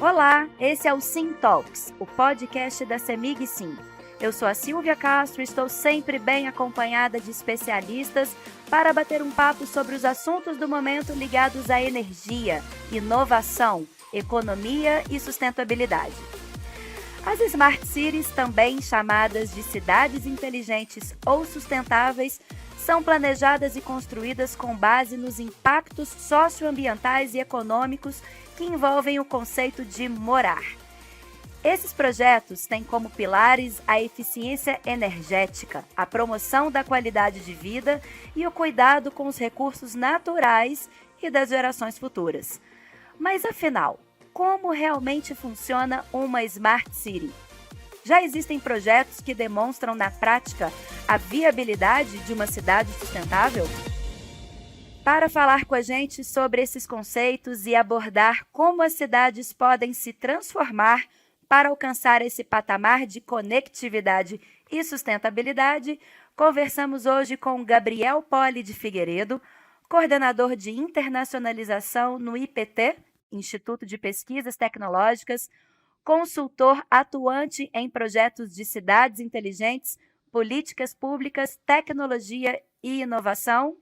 Olá, esse é o Sim Talks, o podcast da CEMIG Sim. Eu sou a Silvia Castro e estou sempre bem acompanhada de especialistas para bater um papo sobre os assuntos do momento ligados à energia, inovação, economia e sustentabilidade. As Smart Cities, também chamadas de cidades inteligentes ou sustentáveis, são planejadas e construídas com base nos impactos socioambientais e econômicos que envolvem o conceito de morar. Esses projetos têm como pilares a eficiência energética, a promoção da qualidade de vida e o cuidado com os recursos naturais e das gerações futuras. Mas afinal, como realmente funciona uma Smart City? Já existem projetos que demonstram na prática a viabilidade de uma cidade sustentável? Para falar com a gente sobre esses conceitos e abordar como as cidades podem se transformar para alcançar esse patamar de conectividade e sustentabilidade, conversamos hoje com Gabriel Poli de Figueiredo, coordenador de internacionalização no IPT, Instituto de Pesquisas Tecnológicas, consultor atuante em projetos de cidades inteligentes, políticas públicas, tecnologia e inovação,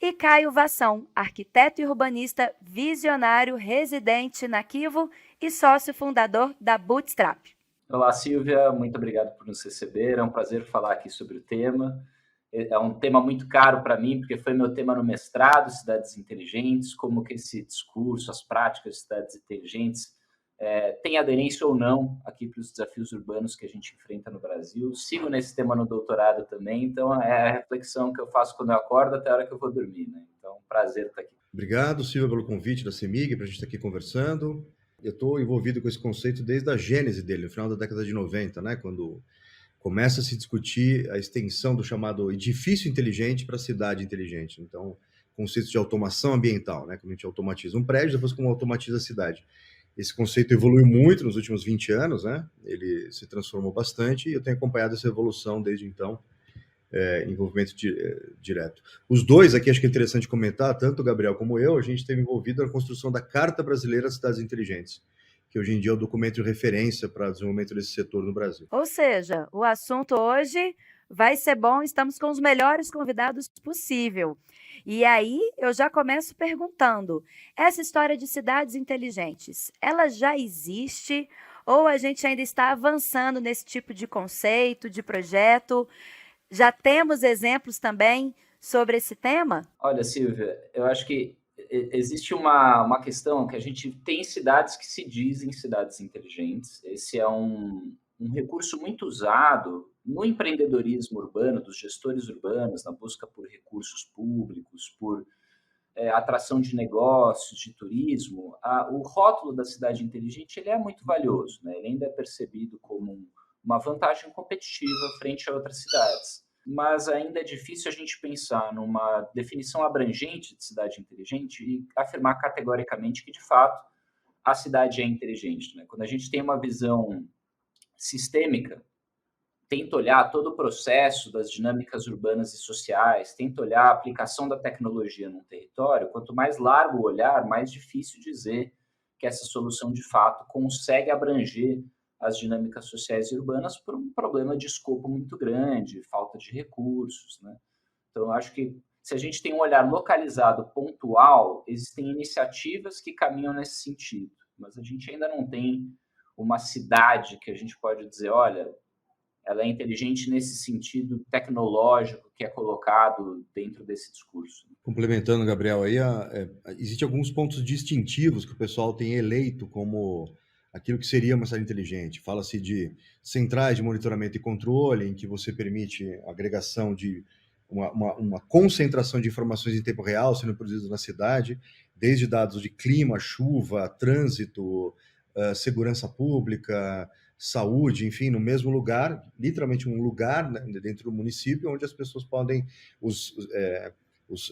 e Caio Vação, arquiteto e urbanista visionário, residente na Kivo e sócio fundador da Bootstrap. Olá, Silvia, muito obrigado por nos receber, é um prazer falar aqui sobre o tema. É um tema muito caro para mim, porque foi meu tema no mestrado, Cidades Inteligentes, como que esse discurso, as práticas de cidades inteligentes tem aderência ou não aqui para os desafios urbanos que a gente enfrenta no Brasil. Sigo nesse tema no doutorado também, então é a reflexão que eu faço quando eu acordo até a hora que eu vou dormir, né? Então, prazer estar aqui. Obrigado, Silvia, pelo convite da CEMIG para a gente estar aqui conversando. Eu estou envolvido com esse conceito desde a gênese dele, no final da década de 90, né, quando começa a se discutir a extensão do chamado edifício inteligente para a cidade inteligente. Então, conceito de automação ambiental, né, como a gente automatiza um prédio, depois como automatiza a cidade. Esse conceito evoluiu muito nos últimos 20 anos, né? Ele se transformou bastante e eu tenho acompanhado essa evolução desde então, envolvimento direto. Os dois aqui, acho que é interessante comentar, tanto o Gabriel como eu, a gente esteve envolvido na construção da Carta Brasileira das Cidades Inteligentes, que hoje em dia é o documento de referência para o desenvolvimento desse setor no Brasil. Ou seja, o assunto hoje vai ser bom, estamos com os melhores convidados possível. E aí eu já começo perguntando, essa história de cidades inteligentes, ela já existe ou a gente ainda está avançando nesse tipo de conceito, de projeto? Já temos exemplos também sobre esse tema? Olha, Silvia, eu acho que existe uma questão que a gente tem cidades que se dizem cidades inteligentes. Esse é um recurso muito usado no empreendedorismo urbano, dos gestores urbanos, na busca por recursos públicos, por atração de negócios, de turismo. O rótulo da cidade inteligente ele é muito valioso, né? Ele ainda é percebido como uma vantagem competitiva frente a outras cidades. Mas ainda é difícil a gente pensar numa definição abrangente de cidade inteligente e afirmar categoricamente que, de fato, a cidade é inteligente, né? Quando a gente tem uma visão sistêmica, tenta olhar todo o processo das dinâmicas urbanas e sociais, tenta olhar a aplicação da tecnologia num território, quanto mais largo o olhar, mais difícil dizer que essa solução, de fato, consegue abranger as dinâmicas sociais e urbanas por um problema de escopo muito grande, falta de recursos, né? Então, eu acho que se a gente tem um olhar localizado, pontual, existem iniciativas que caminham nesse sentido, mas a gente ainda não tem uma cidade que a gente pode dizer, olha, ela é inteligente nesse sentido tecnológico que é colocado dentro desse discurso. Complementando, Gabriel, aí existem alguns pontos distintivos que o pessoal tem eleito como aquilo que seria uma cidade inteligente. Fala-se de centrais de monitoramento e controle, em que você permite a agregação de uma concentração de informações em tempo real sendo produzidas na cidade, desde dados de clima, chuva, trânsito, segurança pública, saúde, enfim, no mesmo lugar, literalmente um lugar, né, dentro do município, onde as pessoas podem, os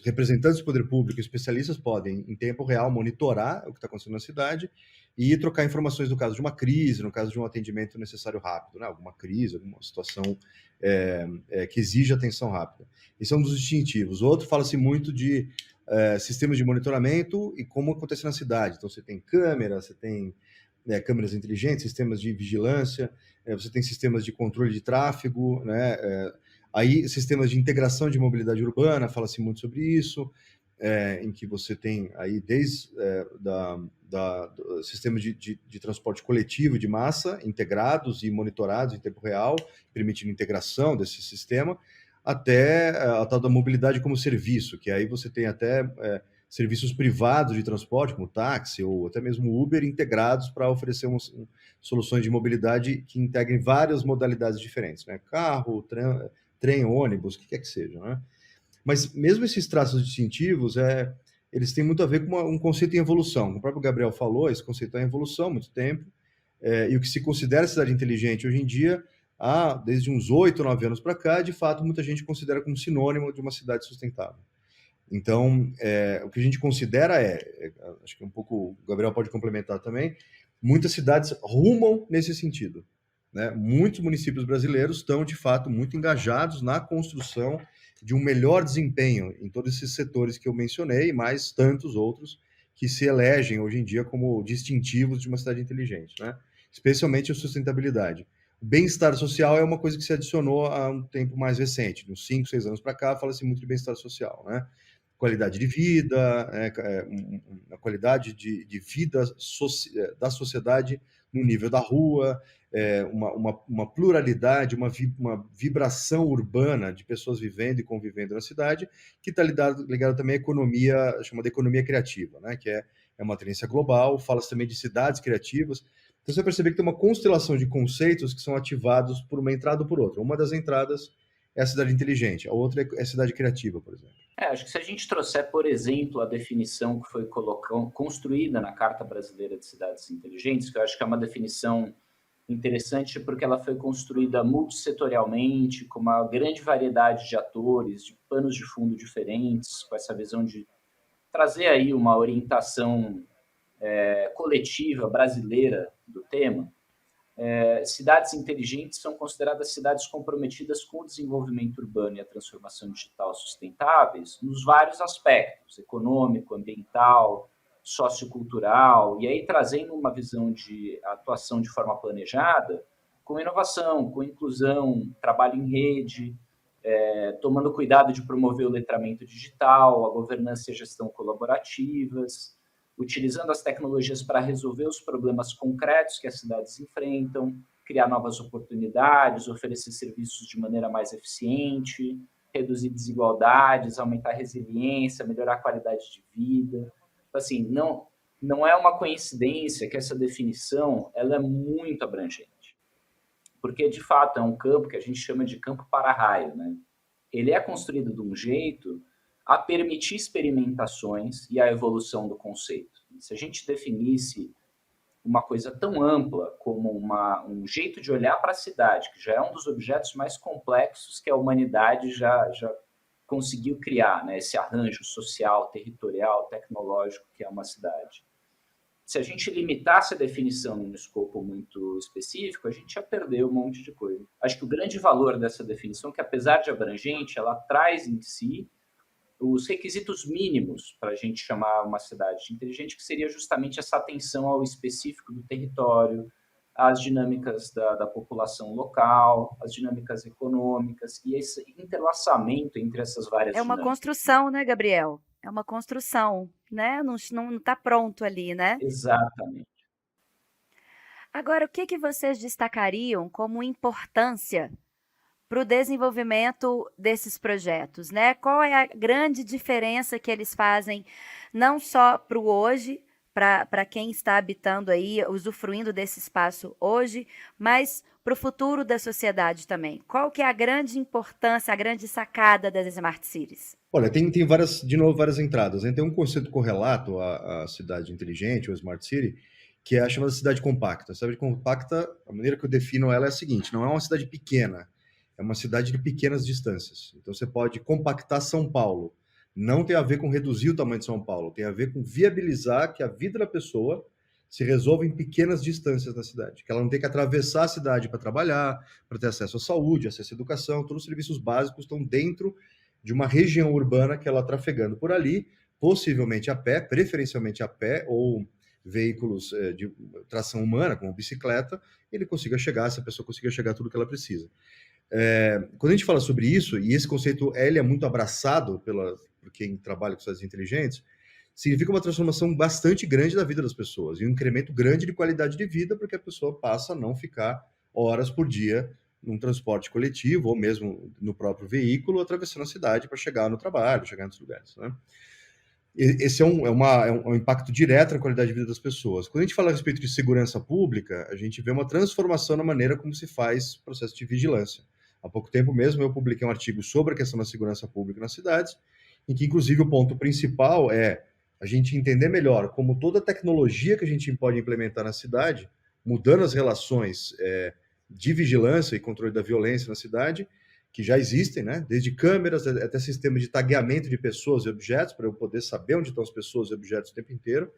representantes do poder público, especialistas, podem, em tempo real, monitorar o que está acontecendo na cidade e trocar informações no caso de uma crise, no caso de um atendimento necessário rápido, né? Alguma crise, alguma situação que exige atenção rápida. Esse é um dos distintivos. O outro fala-se muito de sistemas de monitoramento e como acontece na cidade. Então, você tem câmera, você tem câmeras inteligentes, sistemas de vigilância, você tem sistemas de controle de tráfego, né? Aí sistemas de integração de mobilidade urbana, fala-se muito sobre isso, em que você tem aí desde do sistema de transporte coletivo de massa, integrados e monitorados em tempo real, permitindo integração desse sistema, até a tal da mobilidade como serviço, que aí você tem até serviços privados de transporte, como táxi ou até mesmo Uber, integrados para oferecer soluções de mobilidade que integrem várias modalidades diferentes, né? Carro, trem, ônibus, o que quer que seja, né? Mas mesmo esses traços distintivos, eles têm muito a ver com um conceito em evolução. Como o próprio Gabriel falou, esse conceito é em evolução há muito tempo, e o que se considera cidade inteligente hoje em dia, desde uns 8, 9 anos para cá, de fato, muita gente considera como sinônimo de uma cidade sustentável. Então, o que a gente considera acho que um pouco o Gabriel pode complementar também, muitas cidades rumam nesse sentido, né? Muitos municípios brasileiros estão, de fato, muito engajados na construção de um melhor desempenho em todos esses setores que eu mencionei, mais tantos outros que se elegem hoje em dia como distintivos de uma cidade inteligente, né? Especialmente a sustentabilidade. O bem-estar social é uma coisa que se adicionou há um tempo mais recente, de uns 5, 6 anos para cá, fala-se muito de bem-estar social, né? Qualidade de vida, a qualidade de vida da sociedade no nível da rua, uma pluralidade, uma vibração urbana de pessoas vivendo e convivendo na cidade, que está ligado também à economia, chamada economia criativa, né? Que é uma tendência global, fala-se também de cidades criativas. Então você vai perceber que tem uma constelação de conceitos que são ativados por uma entrada ou por outra. Uma das entradas é a cidade inteligente, a outra é a cidade criativa, por exemplo. Acho que se a gente trouxer, por exemplo, a definição que foi construída na Carta Brasileira de Cidades Inteligentes, que eu acho que é uma definição interessante porque ela foi construída multissetorialmente, com uma grande variedade de atores, de panos de fundo diferentes, com essa visão de trazer aí uma orientação coletiva brasileira do tema. Cidades inteligentes são consideradas cidades comprometidas com o desenvolvimento urbano e a transformação digital sustentáveis nos vários aspectos, econômico, ambiental, sociocultural, e aí trazendo uma visão de atuação de forma planejada, com inovação, com inclusão, trabalho em rede, tomando cuidado de promover o letramento digital, a governança e a gestão colaborativas, utilizando as tecnologias para resolver os problemas concretos que as cidades enfrentam, criar novas oportunidades, oferecer serviços de maneira mais eficiente, reduzir desigualdades, aumentar a resiliência, melhorar a qualidade de vida. Assim, não é uma coincidência que essa definição ela é muito abrangente, porque, de fato, é um campo que a gente chama de campo para-raio, né? Ele é construído de um jeito a permitir experimentações e a evolução do conceito. Se a gente definisse uma coisa tão ampla como um jeito de olhar para a cidade, que já é um dos objetos mais complexos que a humanidade já conseguiu criar, né? Esse arranjo social, territorial, tecnológico que é uma cidade. Se a gente limitasse a definição em um escopo muito específico, a gente ia perder um monte de coisa. Acho que o grande valor dessa definição, que apesar de abrangente, ela traz em si os requisitos mínimos para a gente chamar uma cidade inteligente, que seria justamente essa atenção ao específico do território, às dinâmicas da população local, às dinâmicas econômicas e esse interlaçamento entre essas várias dinâmicas. É uma construção, né, Gabriel? É uma construção, né? Não está pronto ali, né? Exatamente. Agora, o que vocês destacariam como importância para o desenvolvimento desses projetos, né? Qual é a grande diferença que eles fazem, não só para o hoje, para quem está habitando aí, usufruindo desse espaço hoje, mas para o futuro da sociedade também? Qual que é a grande importância, a grande sacada das Smart Cities? Olha, tem várias entradas, né? Tem um conceito correlato à cidade inteligente, ou Smart City, que é a chamada cidade compacta. A cidade compacta, a maneira que eu defino ela é a seguinte: não é uma cidade pequena, é uma cidade de pequenas distâncias. Então, você pode compactar São Paulo. Não tem a ver com reduzir o tamanho de São Paulo, tem a ver com viabilizar que a vida da pessoa se resolva em pequenas distâncias da cidade. Que ela não tem que atravessar a cidade para trabalhar, para ter acesso à saúde, acesso à educação. Todos os serviços básicos estão dentro de uma região urbana que ela trafegando por ali, possivelmente a pé, preferencialmente a pé, ou veículos de tração humana, como bicicleta, essa pessoa consiga chegar a tudo que ela precisa. Quando a gente fala sobre isso, e esse conceito ele é muito abraçado por quem trabalha com cidades inteligentes, significa uma transformação bastante grande da vida das pessoas e um incremento grande de qualidade de vida, porque a pessoa passa a não ficar horas por dia num transporte coletivo ou mesmo no próprio veículo, atravessando a cidade para chegar no trabalho, chegar nos lugares, né? Esse é um impacto direto na qualidade de vida das pessoas. Quando a gente fala a respeito de segurança pública, a gente vê uma transformação na maneira como se faz o processo de vigilância. Há pouco tempo mesmo eu publiquei um artigo sobre a questão da segurança pública nas cidades, em que inclusive o ponto principal é a gente entender melhor como toda a tecnologia que a gente pode implementar na cidade, mudando as relações de vigilância e controle da violência na cidade, que já existem, né? Desde câmeras até sistema de tagueamento de pessoas e objetos, para eu poder saber onde estão as pessoas e objetos o tempo inteiro.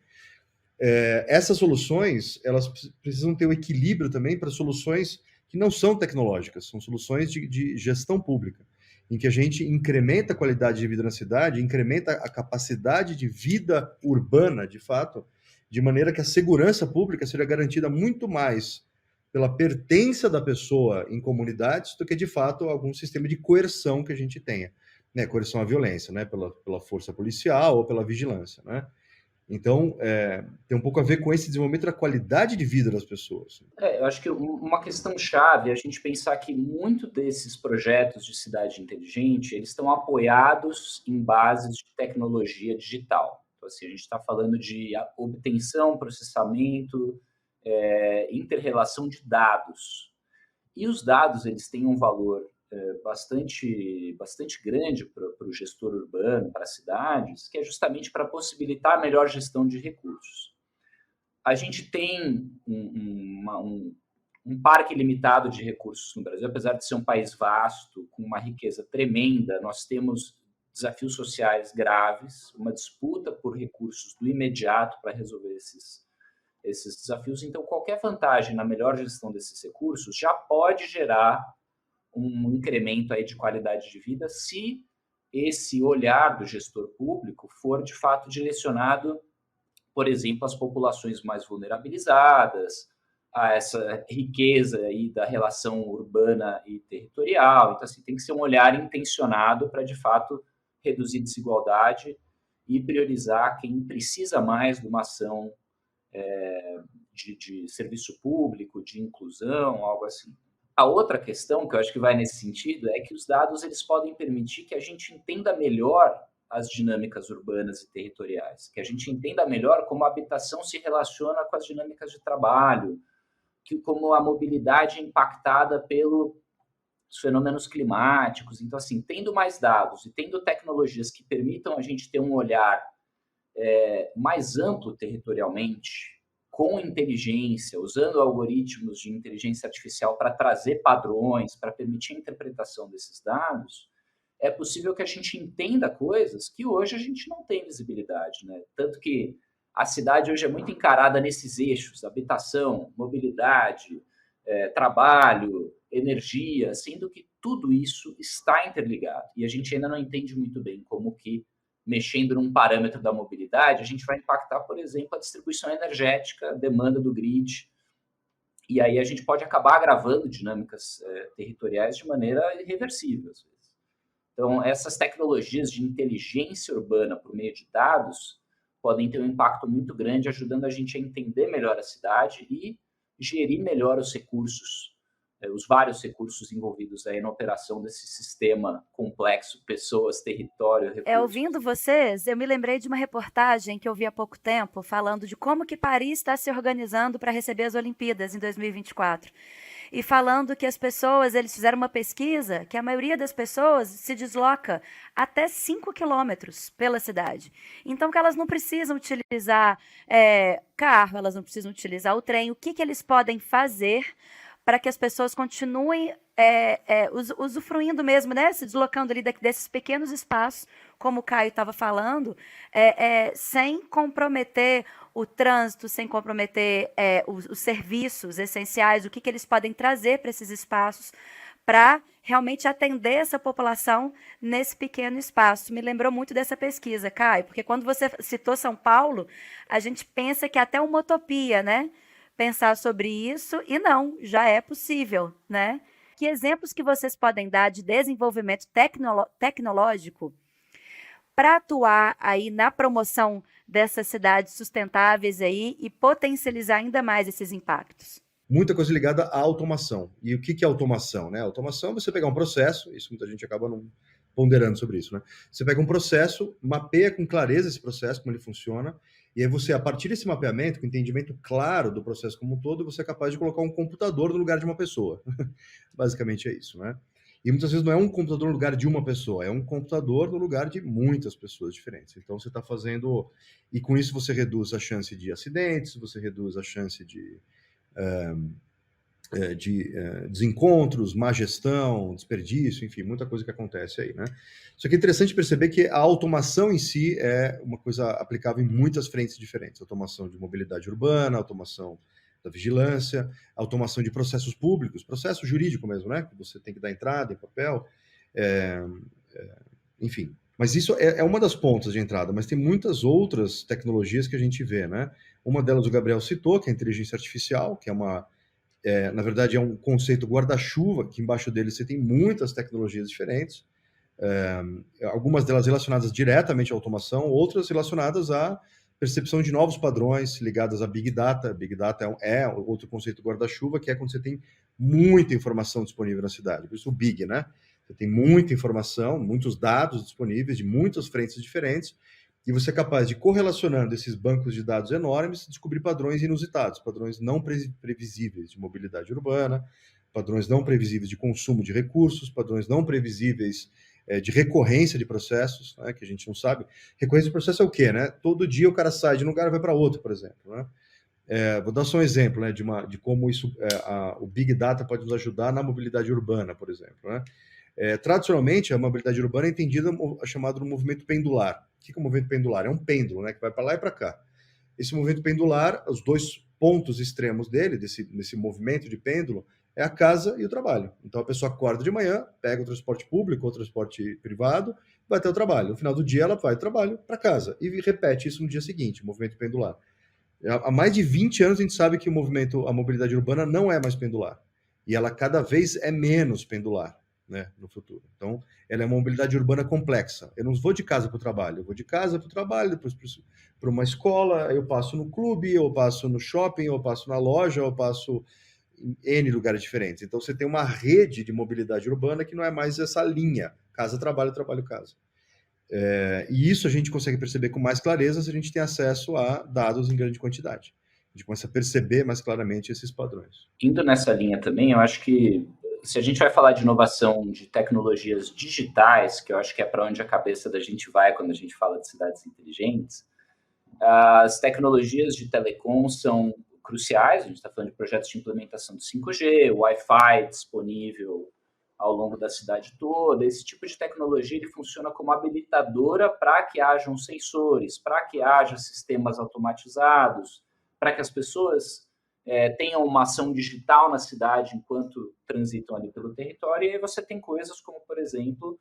Essas soluções, elas precisam ter um equilíbrio também para soluções que não são tecnológicas, são soluções de gestão pública, em que a gente incrementa a qualidade de vida na cidade, incrementa a capacidade de vida urbana, de fato, de maneira que a segurança pública seja garantida muito mais pela pertença da pessoa em comunidades do que, de fato, algum sistema de coerção que a gente tenha, né? Coerção à violência, né? Pela força policial ou pela vigilância, né? Então, tem um pouco a ver com esse desenvolvimento da qualidade de vida das pessoas. Eu acho que uma questão chave é a gente pensar que muito desses projetos de cidade inteligente, eles estão apoiados em bases de tecnologia digital. Então, assim, a gente está falando de obtenção, processamento, inter-relação de dados. E os dados, eles têm um valor bastante grande para o gestor urbano, para as cidades, que é justamente para possibilitar a melhor gestão de recursos. A gente tem um parque limitado de recursos no Brasil, apesar de ser um país vasto, com uma riqueza tremenda, nós temos desafios sociais graves, uma disputa por recursos do imediato para resolver esses desafios. Então, qualquer vantagem na melhor gestão desses recursos já pode gerar um incremento aí de qualidade de vida se esse olhar do gestor público for, de fato, direcionado, por exemplo, às populações mais vulnerabilizadas, a essa riqueza aí da relação urbana e territorial. Então, assim, tem que ser um olhar intencionado para, de fato, reduzir desigualdade e priorizar quem precisa mais de uma ação de serviço público, de inclusão, algo assim. A outra questão que eu acho que vai nesse sentido é que os dados eles podem permitir que a gente entenda melhor as dinâmicas urbanas e territoriais, que a gente entenda melhor como a habitação se relaciona com as dinâmicas de trabalho, como a mobilidade é impactada pelos fenômenos climáticos. Então, assim, tendo mais dados e tendo tecnologias que permitam a gente ter um olhar mais amplo territorialmente, com inteligência, usando algoritmos de inteligência artificial para trazer padrões, para permitir a interpretação desses dados, é possível que a gente entenda coisas que hoje a gente não tem visibilidade, né? Tanto que a cidade hoje é muito encarada nesses eixos, habitação, mobilidade, trabalho, energia, sendo que tudo isso está interligado. E a gente ainda não entende muito bem como que, mexendo num parâmetro da mobilidade, a gente vai impactar, por exemplo, a distribuição energética, a demanda do grid, e aí a gente pode acabar agravando dinâmicas territoriais de maneira irreversível, às vezes. Então, essas tecnologias de inteligência urbana por meio de dados podem ter um impacto muito grande, ajudando a gente a entender melhor a cidade e gerir melhor os recursos, os vários recursos envolvidos aí na operação desse sistema complexo, pessoas, território, recursos. Ouvindo vocês, eu me lembrei de uma reportagem que eu vi há pouco tempo, falando de como que Paris está se organizando para receber as Olimpíadas em 2024. E falando que as pessoas, eles fizeram uma pesquisa, que a maioria das pessoas se desloca até 5 quilômetros pela cidade. Então, que elas não precisam utilizar carro, elas não precisam utilizar o trem. O que eles podem fazer para que as pessoas continuem usufruindo mesmo, né? Se deslocando ali desses pequenos espaços, como o Caio estava falando, sem comprometer o trânsito, sem comprometer os serviços essenciais, o que eles podem trazer para esses espaços para realmente atender essa população nesse pequeno espaço. Me lembrou muito dessa pesquisa, Caio, porque quando você citou São Paulo, a gente pensa que é até uma utopia, né? Pensar sobre isso, e não, já é possível, né? Que exemplos que vocês podem dar de desenvolvimento tecnológico para atuar aí na promoção dessas cidades sustentáveis aí e potencializar ainda mais esses impactos? Muita coisa ligada à automação. E o que é automação, né? Automação é você pegar um processo, isso muita gente acaba não ponderando sobre isso, né? Você pega um processo, mapeia com clareza esse processo, como ele funciona, e aí você, a partir desse mapeamento, com entendimento claro do processo como um todo, você é capaz de colocar um computador no lugar de uma pessoa. Basicamente é isso, né? E muitas vezes não é um computador no lugar de uma pessoa, é um computador no lugar de muitas pessoas diferentes. Então você está fazendo... E com isso você reduz a chance de acidentes, você reduz a chance de desencontros, má gestão, desperdício, enfim, muita coisa que acontece aí, né? Só que é interessante perceber que a automação em si é uma coisa aplicável em muitas frentes diferentes. Automação de mobilidade urbana, automação da vigilância, automação de processos públicos, processo jurídico mesmo, né? Que você tem que dar entrada em papel, enfim. Mas isso é uma das pontas de entrada, mas tem muitas outras tecnologias que a gente vê, né? Uma delas o Gabriel citou, que é a inteligência artificial, que é na verdade, é um conceito guarda-chuva, que embaixo dele você tem muitas tecnologias diferentes, algumas delas relacionadas diretamente à automação, outras relacionadas à percepção de novos padrões, ligadas a Big Data. Big Data é outro conceito guarda-chuva, que é quando você tem muita informação disponível na cidade. Por isso o Big, né? Você tem muita informação, muitos dados disponíveis de muitas frentes diferentes, e você é capaz de, correlacionando esses bancos de dados enormes, descobrir padrões inusitados, padrões não previsíveis de mobilidade urbana, padrões não previsíveis de consumo de recursos, padrões não previsíveis de recorrência de processos, né, que a gente não sabe. Recorrência de processo é o quê, né? Todo dia o cara sai de um lugar e vai para outro, por exemplo, né? Vou dar só um exemplo, né, de como isso, o Big Data pode nos ajudar na mobilidade urbana, por exemplo, né? Tradicionalmente, a mobilidade urbana é entendida chamado de movimento pendular. O que é um movimento pendular? É um pêndulo, né, que vai para lá e para cá. Esse movimento pendular, os dois pontos extremos dele, desse movimento de pêndulo, é a casa e o trabalho. Então, a pessoa acorda de manhã, pega o transporte público ou transporte privado, vai até o trabalho. No final do dia, ela vai do trabalho para casa e repete isso no dia seguinte, o movimento pendular. Há mais de 20 anos a gente sabe que a mobilidade urbana não é mais pendular. E ela cada vez é menos pendular, né, no futuro. Então, ela é uma mobilidade urbana complexa. Eu não vou de casa para o trabalho, eu vou de casa para o trabalho, depois para uma escola, eu passo no clube, eu passo no shopping, eu passo na loja, eu passo em N lugares diferentes. Então, você tem uma rede de mobilidade urbana que não é mais essa linha, casa, trabalho, trabalho, casa. E isso a gente consegue perceber com mais clareza se a gente tem acesso a dados em grande quantidade. A gente começa a perceber mais claramente esses padrões. Indo nessa linha também, eu acho que se a gente vai falar de inovação de tecnologias digitais, que eu acho que é para onde a cabeça da gente vai quando a gente fala de cidades inteligentes, as tecnologias de telecom são cruciais. A gente está falando de projetos de implementação de 5G, Wi-Fi disponível ao longo da cidade toda. Esse tipo de tecnologia ele funciona como habilitadora para que hajam sensores, para que haja sistemas automatizados, para que as pessoas tenham uma ação digital na cidade enquanto transitam ali pelo território. E aí você tem coisas como, por exemplo,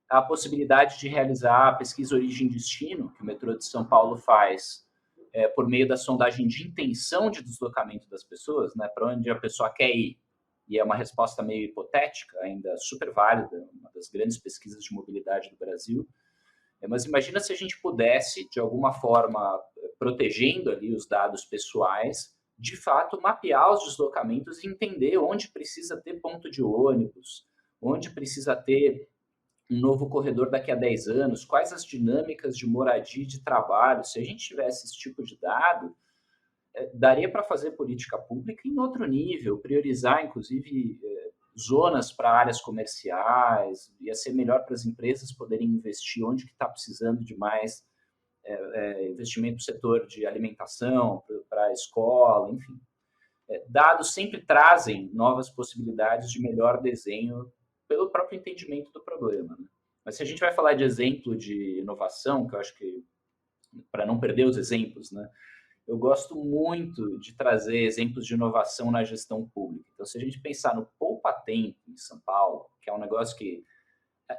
a possibilidade de realizar a pesquisa origem-destino, que o metrô de São Paulo faz, por meio da sondagem de intenção de deslocamento das pessoas, né, para onde a pessoa quer ir. E é uma resposta meio hipotética, ainda super válida, uma das grandes pesquisas de mobilidade do Brasil. Mas imagina se a gente pudesse, de alguma forma, protegendo ali os dados pessoais, de fato, mapear os deslocamentos e entender onde precisa ter ponto de ônibus, onde precisa ter um novo corredor daqui a 10 anos, quais as dinâmicas de moradia e de trabalho. Se a gente tivesse esse tipo de dado, daria para fazer política pública em outro nível, priorizar, inclusive, zonas para áreas comerciais, ia ser melhor para as empresas poderem investir onde que está precisando de mais investimento no setor de alimentação, para a escola, enfim. Dados sempre trazem novas possibilidades de melhor desenho pelo próprio entendimento do problema, né? Mas se a gente vai falar de exemplo de inovação, que eu acho que, para não perder os exemplos, né, eu gosto muito de trazer exemplos de inovação na gestão pública. Então, se a gente pensar no Poupa Tempo em São Paulo, que é um negócio que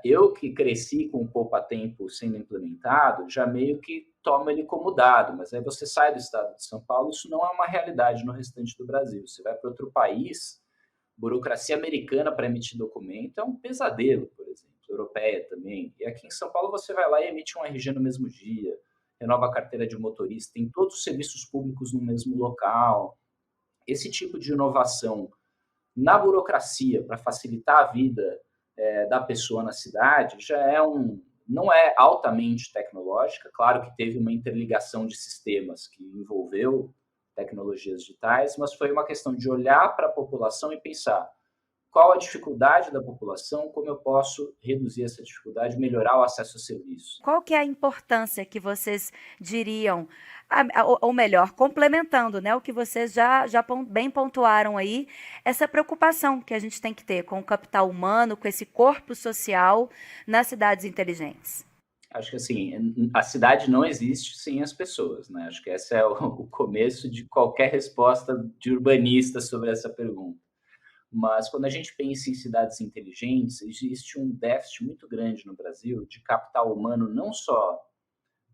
eu que cresci com o Poupa Tempo sendo implementado, já meio que tomo ele como dado, mas aí você sai do estado de São Paulo, isso não é uma realidade no restante do Brasil. Você vai para outro país, burocracia americana para emitir documento é um pesadelo, por exemplo, europeia também. E aqui em São Paulo você vai lá e emite um RG no mesmo dia, renova a carteira de motorista, tem todos os serviços públicos no mesmo local. Esse tipo de inovação na burocracia para facilitar a vida da pessoa na cidade já não é altamente tecnológica. Claro que teve uma interligação de sistemas que envolveu tecnologias digitais, mas foi uma questão de olhar para a população e pensar qual a dificuldade da população, como eu posso reduzir essa dificuldade, melhorar o acesso a serviços. Qual que é a importância que vocês diriam, ou melhor, complementando, né, o que vocês já bem pontuaram aí, essa preocupação que a gente tem que ter com o capital humano, com esse corpo social nas cidades inteligentes? Acho que assim, a cidade não existe sem as pessoas, né? Acho que esse é o começo de qualquer resposta de urbanista sobre essa pergunta. Mas quando a gente pensa em cidades inteligentes, existe um déficit muito grande no Brasil de capital humano, não só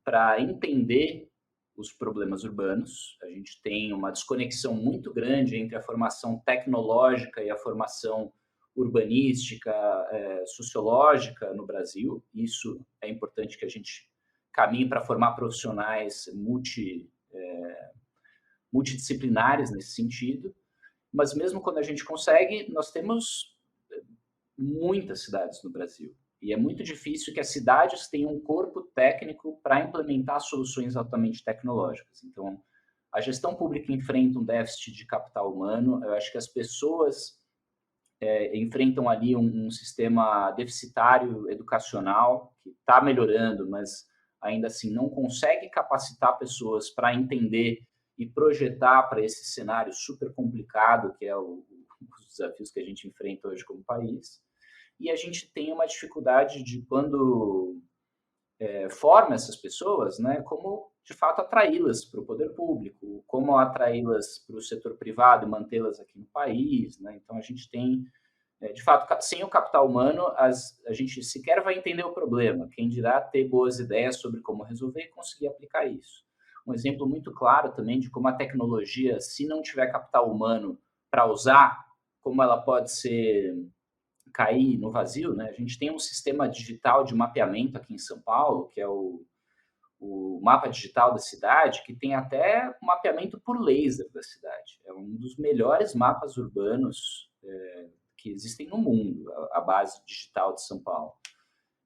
para entender os problemas urbanos. A gente tem uma desconexão muito grande entre a formação tecnológica e a formação urbanística, sociológica no Brasil. Isso é importante que a gente caminhe para formar profissionais multidisciplinares nesse sentido. Mas mesmo quando a gente consegue, nós temos muitas cidades no Brasil. E é muito difícil que as cidades tenham um corpo técnico para implementar soluções altamente tecnológicas. Então, a gestão pública enfrenta um déficit de capital humano. Eu acho que as pessoas enfrentam ali um sistema deficitário educacional, que está melhorando, mas ainda assim não consegue capacitar pessoas para entender e projetar para esse cenário super complicado, que é os desafios que a gente enfrenta hoje como país. E a gente tem uma dificuldade de, quando forma essas pessoas, né, como, de fato, atraí-las para o poder público, como atraí-las para o setor privado e mantê-las aqui no país, né? Então, a gente tem, de fato, sem o capital humano, a gente sequer vai entender o problema. Quem dirá ter boas ideias sobre como resolver e conseguir aplicar isso. Um exemplo muito claro também de como a tecnologia, se não tiver capital humano para usar, como ela pode cair no vazio, né? A gente tem um sistema digital de mapeamento aqui em São Paulo, que é o mapa digital da cidade, que tem até mapeamento por laser da cidade. É um dos melhores mapas urbanos que existem no mundo, a base digital de São Paulo.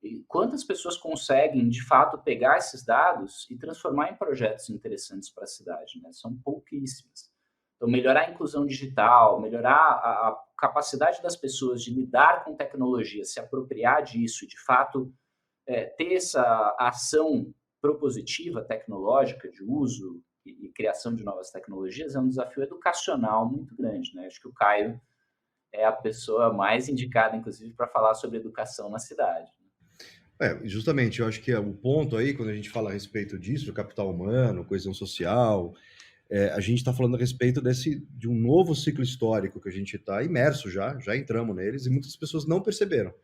E quantas pessoas conseguem, de fato, pegar esses dados e transformar em projetos interessantes para a cidade, né? São pouquíssimas. Então, melhorar a inclusão digital, melhorar a capacidade das pessoas de lidar com tecnologia, se apropriar disso e, de fato, ter essa ação propositiva tecnológica de uso e criação de novas tecnologias é um desafio educacional muito grande, né? Acho que o Caio é a pessoa mais indicada, inclusive, para falar sobre educação na cidade. Justamente, eu acho que o ponto aí, quando a gente fala a respeito disso, capital humano, coesão social, a gente está falando a respeito de um novo ciclo histórico que a gente está imerso já entramos neles, e muitas pessoas não perceberam,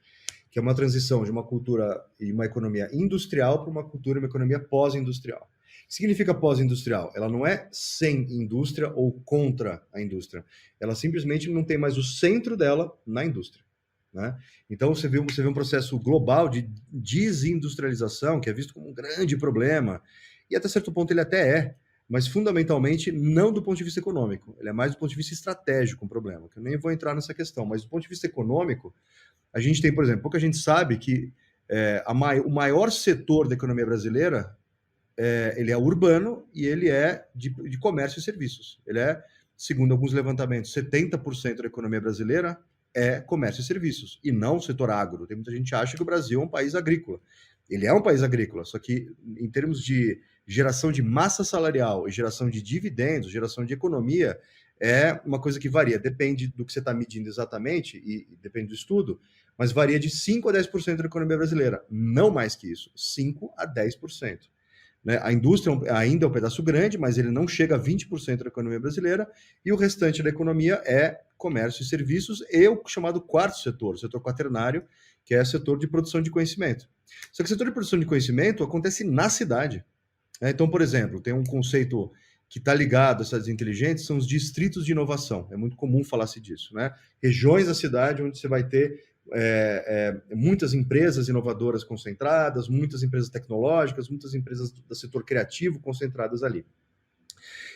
que é uma transição de uma cultura e uma economia industrial para uma cultura e uma economia pós-industrial. O que significa pós-industrial? Ela não é sem indústria ou contra a indústria. Ela simplesmente não tem mais o centro dela na indústria, né? Então, você vê um processo global de desindustrialização, que é visto como um grande problema, e até certo ponto ele até é, mas fundamentalmente não do ponto de vista econômico, ele é mais do ponto de vista estratégico um problema, que eu nem vou entrar nessa questão, mas do ponto de vista econômico, a gente tem, por exemplo, pouca gente sabe que o maior setor da economia brasileira, ele é urbano e ele é de comércio e serviços. Ele é, segundo alguns levantamentos, 70% da economia brasileira é comércio e serviços, e não o setor agro. Tem muita gente que acha que o Brasil é um país agrícola. Ele é um país agrícola, só que em termos de geração de massa salarial e geração de dividendos, geração de economia, é uma coisa que varia. Depende do que você está medindo exatamente e depende do estudo, mas varia de 5% a 10% da economia brasileira. Não mais que isso, 5% a 10%. né? A indústria ainda é um pedaço grande, mas ele não chega a 20% da economia brasileira, e o restante da economia é comércio e serviços e o chamado quarto setor, o setor quaternário, que é o setor de produção de conhecimento. Só que o setor de produção de conhecimento acontece na cidade, né? Então, por exemplo, tem um conceito que está ligado às cidades inteligentes, são os distritos de inovação. É muito comum falar-se disso, né? Regiões da cidade onde você vai ter muitas empresas inovadoras concentradas, muitas empresas tecnológicas, muitas empresas do setor criativo concentradas ali.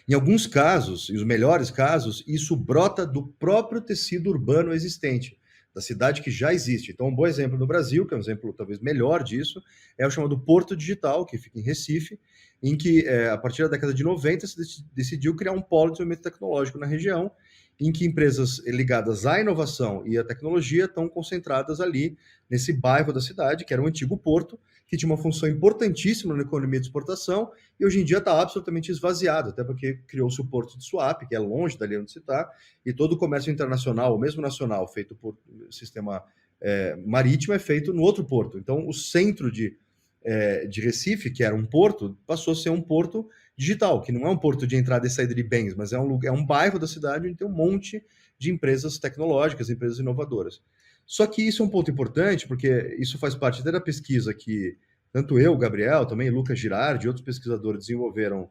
Em alguns casos, e os melhores casos, isso brota do próprio tecido urbano existente, da cidade que já existe. Então, um bom exemplo no Brasil, que é um exemplo talvez melhor disso, é o chamado Porto Digital, que fica em Recife, em que, a partir da década de 90, se decidiu criar um polo de desenvolvimento tecnológico na região, em que empresas ligadas à inovação e à tecnologia estão concentradas ali, nesse bairro da cidade, que era um antigo porto, que tinha uma função importantíssima na economia de exportação, e hoje em dia está absolutamente esvaziado, até porque criou-se o porto de Suape, que é longe dali onde se está, e todo o comércio internacional, ou mesmo nacional, feito por sistema marítimo, é feito no outro porto. Então, o centro de Recife, que era um porto, passou a ser um porto digital, que não é um porto de entrada e saída de bens, mas é um bairro da cidade onde tem um monte de empresas tecnológicas, empresas inovadoras. Só que isso é um ponto importante, porque isso faz parte da pesquisa que tanto eu, Gabriel, também Lucas Girardi e outros pesquisadores desenvolveram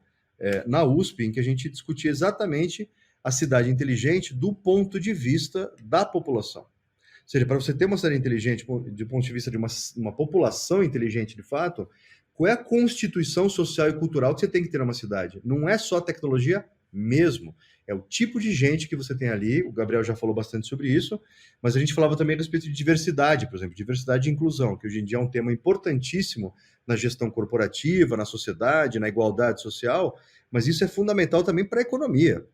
na USP, em que a gente discutia exatamente a cidade inteligente do ponto de vista da população. Ou seja, para você ter uma cidade inteligente do ponto de vista de uma população inteligente de fato, qual é a constituição social e cultural que você tem que ter numa cidade? Não é só tecnologia mesmo, é o tipo de gente que você tem ali, o Gabriel já falou bastante sobre isso, mas a gente falava também a respeito de diversidade, por exemplo, diversidade e inclusão, que hoje em dia é um tema importantíssimo na gestão corporativa, na sociedade, na igualdade social, mas isso é fundamental também para a economia.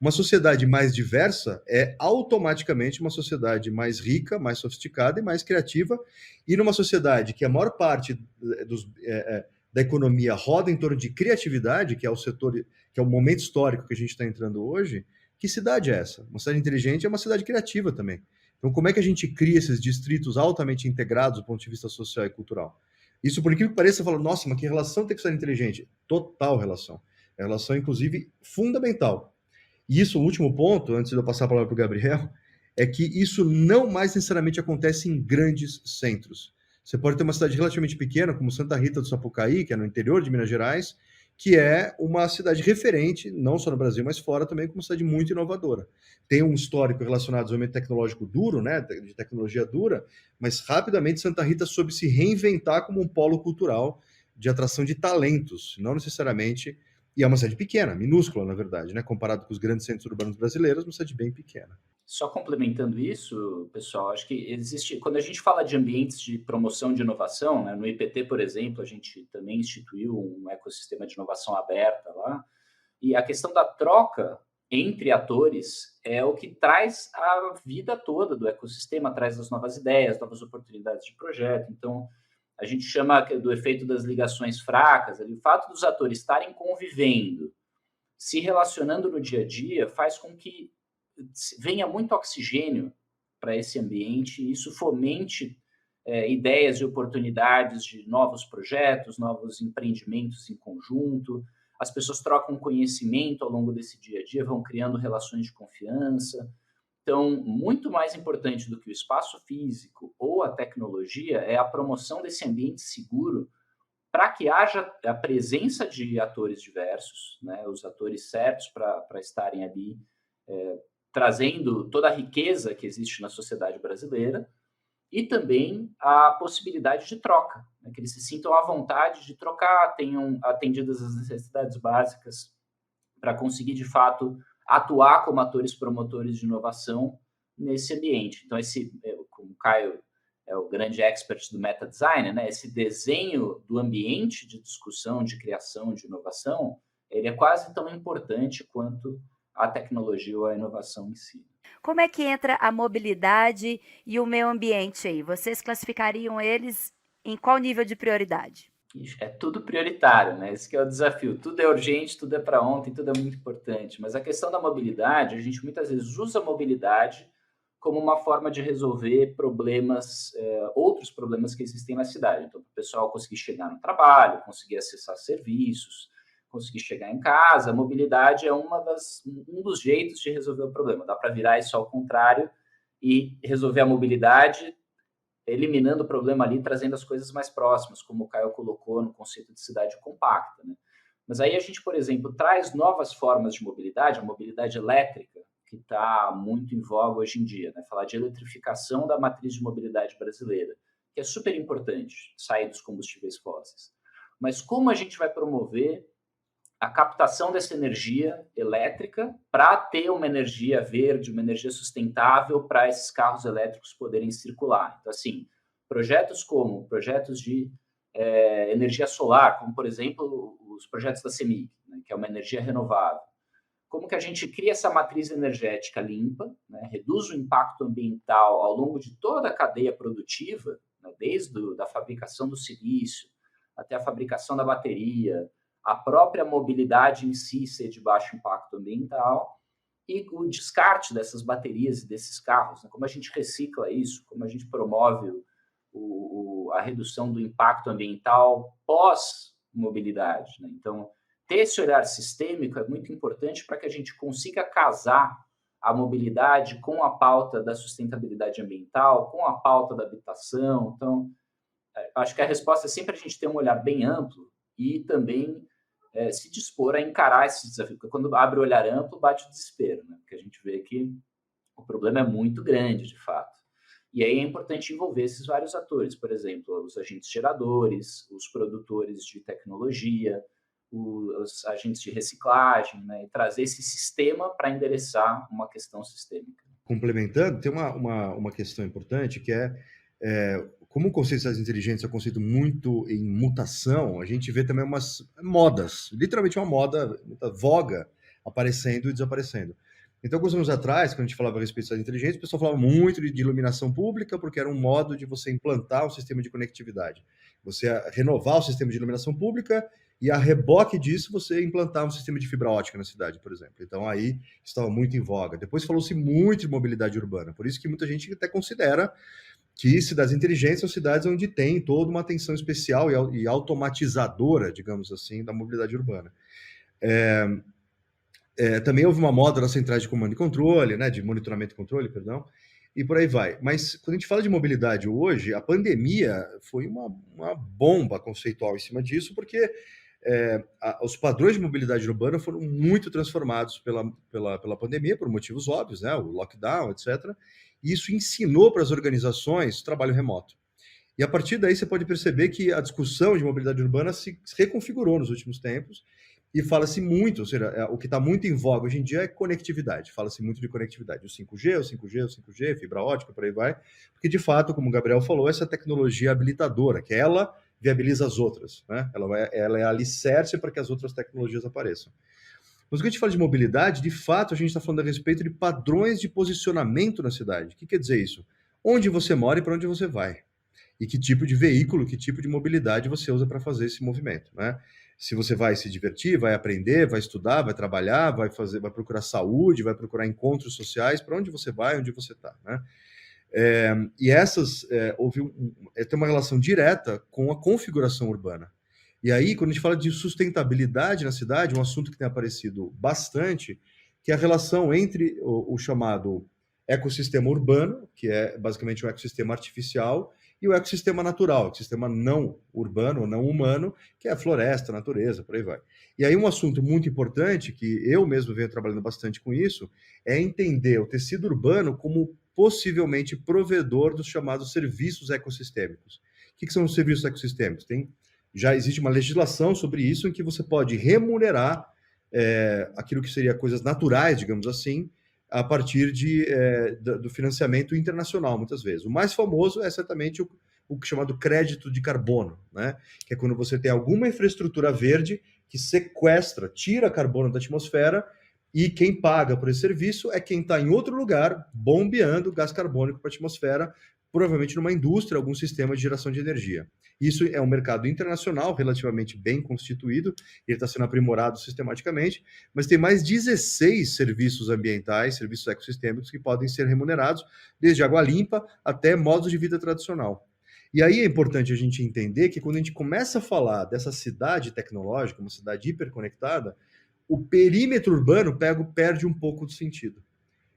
Uma sociedade mais diversa é automaticamente uma sociedade mais rica, mais sofisticada e mais criativa. E numa sociedade que a maior parte da economia roda em torno de criatividade, que é o setor, que é o momento histórico que a gente está entrando hoje, que cidade é essa? Uma cidade inteligente é uma cidade criativa também. Então, como é que a gente cria esses distritos altamente integrados do ponto de vista social e cultural? Isso, por incrível que pareça, você fala, nossa, mas que relação tem com cidade inteligente? Total relação. É relação, inclusive, fundamental. E isso, o último ponto, antes de eu passar a palavra para o Gabriel, é que isso não mais necessariamente acontece em grandes centros. Você pode ter uma cidade relativamente pequena, como Santa Rita do Sapucaí, que é no interior de Minas Gerais, que é uma cidade referente, não só no Brasil, mas fora também, como uma cidade muito inovadora. Tem um histórico relacionado ao desenvolvimento tecnológico duro, né, de tecnologia dura, mas rapidamente Santa Rita soube se reinventar como um polo cultural de atração de talentos, não necessariamente. E é uma cidade pequena, minúscula, na verdade, né? Comparado com os grandes centros urbanos brasileiros, uma cidade bem pequena. Só complementando isso, pessoal, acho que existe, quando a gente fala de ambientes de promoção de inovação, né, no IPT, por exemplo, a gente também instituiu um ecossistema de inovação aberta lá, e a questão da troca entre atores é o que traz a vida toda do ecossistema, traz as novas ideias, novas oportunidades de projeto. Então, a gente chama do efeito das ligações fracas, ali, o fato dos atores estarem convivendo, se relacionando no dia a dia, faz com que venha muito oxigênio para esse ambiente, e isso fomente ideias e oportunidades de novos projetos, novos empreendimentos em conjunto. As pessoas trocam conhecimento ao longo desse dia a dia, vão criando relações de confiança. Então, muito mais importante do que o espaço físico ou a tecnologia é a promoção desse ambiente seguro para que haja a presença de atores diversos, né, os atores certos para estarem ali, trazendo toda a riqueza que existe na sociedade brasileira, e também a possibilidade de troca, né, que eles se sintam à vontade de trocar, tenham atendidas as necessidades básicas para conseguir, de fato, atuar como atores promotores de inovação nesse ambiente. Então, como o Caio é o grande expert do meta design, né, esse desenho do ambiente de discussão, de criação, de inovação, ele é quase tão importante quanto a tecnologia ou a inovação em si. Como é que entra a mobilidade e o meio ambiente aí? Vocês classificariam eles em qual nível de prioridade? É tudo prioritário, né? Esse que é o desafio. Tudo é urgente, tudo é para ontem, tudo é muito importante. Mas a questão da mobilidade, a gente muitas vezes usa a mobilidade como uma forma de resolver problemas, outros problemas que existem na cidade. Então, para o pessoal conseguir chegar no trabalho, conseguir acessar serviços, conseguir chegar em casa, a mobilidade é um dos jeitos de resolver o problema. Dá para virar isso ao contrário e resolver a mobilidade eliminando o problema ali, trazendo as coisas mais próximas, como o Caio colocou no conceito de cidade compacta, né? Mas aí a gente, por exemplo, traz novas formas de mobilidade, a mobilidade elétrica, que está muito em voga hoje em dia, né? Falar de eletrificação da matriz de mobilidade brasileira, que é super importante, sair dos combustíveis fósseis. Mas como a gente vai promover a captação dessa energia elétrica para ter uma energia verde, uma energia sustentável para esses carros elétricos poderem circular? Então, assim, projetos de energia solar, como, por exemplo, os projetos da CEMIG, né, que é uma energia renovável. Como que a gente cria essa matriz energética limpa, né, reduz o impacto ambiental ao longo de toda a cadeia produtiva, né, desde da fabricação do silício até a fabricação da bateria, a própria mobilidade em si ser de baixo impacto ambiental e o descarte dessas baterias e desses carros, né, como a gente recicla isso, como a gente promove a redução do impacto ambiental pós-mobilidade, né? Então, ter esse olhar sistêmico é muito importante para que a gente consiga casar a mobilidade com a pauta da sustentabilidade ambiental, com a pauta da habitação. Então, acho que a resposta é sempre a gente ter um olhar bem amplo e também se dispor a encarar esse desafio. Porque quando abre o olhar amplo, bate o desespero, né? Porque a gente vê que o problema é muito grande, de fato. E aí é importante envolver esses vários atores, por exemplo, os agentes geradores, os produtores de tecnologia, os agentes de reciclagem, né, e trazer esse sistema para endereçar uma questão sistêmica. Complementando, tem uma questão importante que como o conceito de cidades inteligentes é um conceito muito em mutação, a gente vê também umas modas, literalmente uma moda voga aparecendo e desaparecendo. Então, alguns anos atrás, quando a gente falava a respeito de cidades inteligentes, o pessoal falava muito de iluminação pública, porque era um modo de você implantar um sistema de conectividade. Você renovar o sistema de iluminação pública e, a reboque disso, você implantar um sistema de fibra ótica na cidade, por exemplo. Então, aí estava muito em voga. Depois falou-se muito de mobilidade urbana, por isso que muita gente até considera que cidades inteligentes são cidades onde tem toda uma atenção especial e automatizadora, digamos assim, da mobilidade urbana. Também houve uma moda das centrais de comando e controle, né, de monitoramento e controle, perdão, e por aí vai. Mas quando a gente fala de mobilidade hoje, a pandemia foi uma bomba conceitual em cima disso, porque os padrões de mobilidade urbana foram muito transformados pela pandemia, por motivos óbvios, né, o lockdown, etc. E isso ensinou para as organizações trabalho remoto. E a partir daí você pode perceber que a discussão de mobilidade urbana se reconfigurou nos últimos tempos, e fala-se muito, ou seja, o que está muito em voga hoje em dia é conectividade. Fala-se muito de conectividade. O 5G, fibra ótica, por aí vai. Porque, de fato, como o Gabriel falou, essa tecnologia habilitadora, que ela viabiliza as outras, né? Ela é alicerce para que as outras tecnologias apareçam. Mas quando a gente fala de mobilidade, de fato, a gente está falando a respeito de padrões de posicionamento na cidade. O que quer dizer isso? Onde você mora e para onde você vai. E que tipo de veículo, que tipo de mobilidade você usa para fazer esse movimento, né? Se você vai se divertir, vai aprender, vai estudar, vai trabalhar, vai procurar saúde, vai procurar encontros sociais, para onde você vai, onde você está, né? E tem uma relação direta com a configuração urbana. E aí, quando a gente fala de sustentabilidade na cidade, um assunto que tem aparecido bastante, que é a relação entre o chamado ecossistema urbano, que é basicamente um ecossistema artificial, e o ecossistema natural, o ecossistema não urbano, não humano, que é a floresta, a natureza, por aí vai. E aí um assunto muito importante, que eu mesmo venho trabalhando bastante com isso, é entender o tecido urbano como possivelmente provedor dos chamados serviços ecossistêmicos. O que são os serviços ecossistêmicos? Já existe uma legislação sobre isso, em que você pode remunerar aquilo que seria coisas naturais, digamos assim, a partir do financiamento internacional, muitas vezes. O mais famoso é certamente o chamado crédito de carbono, né? Que é quando você tem alguma infraestrutura verde que sequestra, tira carbono da atmosfera, e quem paga por esse serviço é quem está em outro lugar bombeando gás carbônico para a atmosfera provavelmente numa indústria, algum sistema de geração de energia. Isso é um mercado internacional relativamente bem constituído, ele está sendo aprimorado sistematicamente, mas tem mais 16 serviços ambientais, serviços ecossistêmicos que podem ser remunerados, desde água limpa até modos de vida tradicional. E aí é importante a gente entender que quando a gente começa a falar dessa cidade tecnológica, uma cidade hiperconectada, o perímetro urbano perde um pouco de sentido.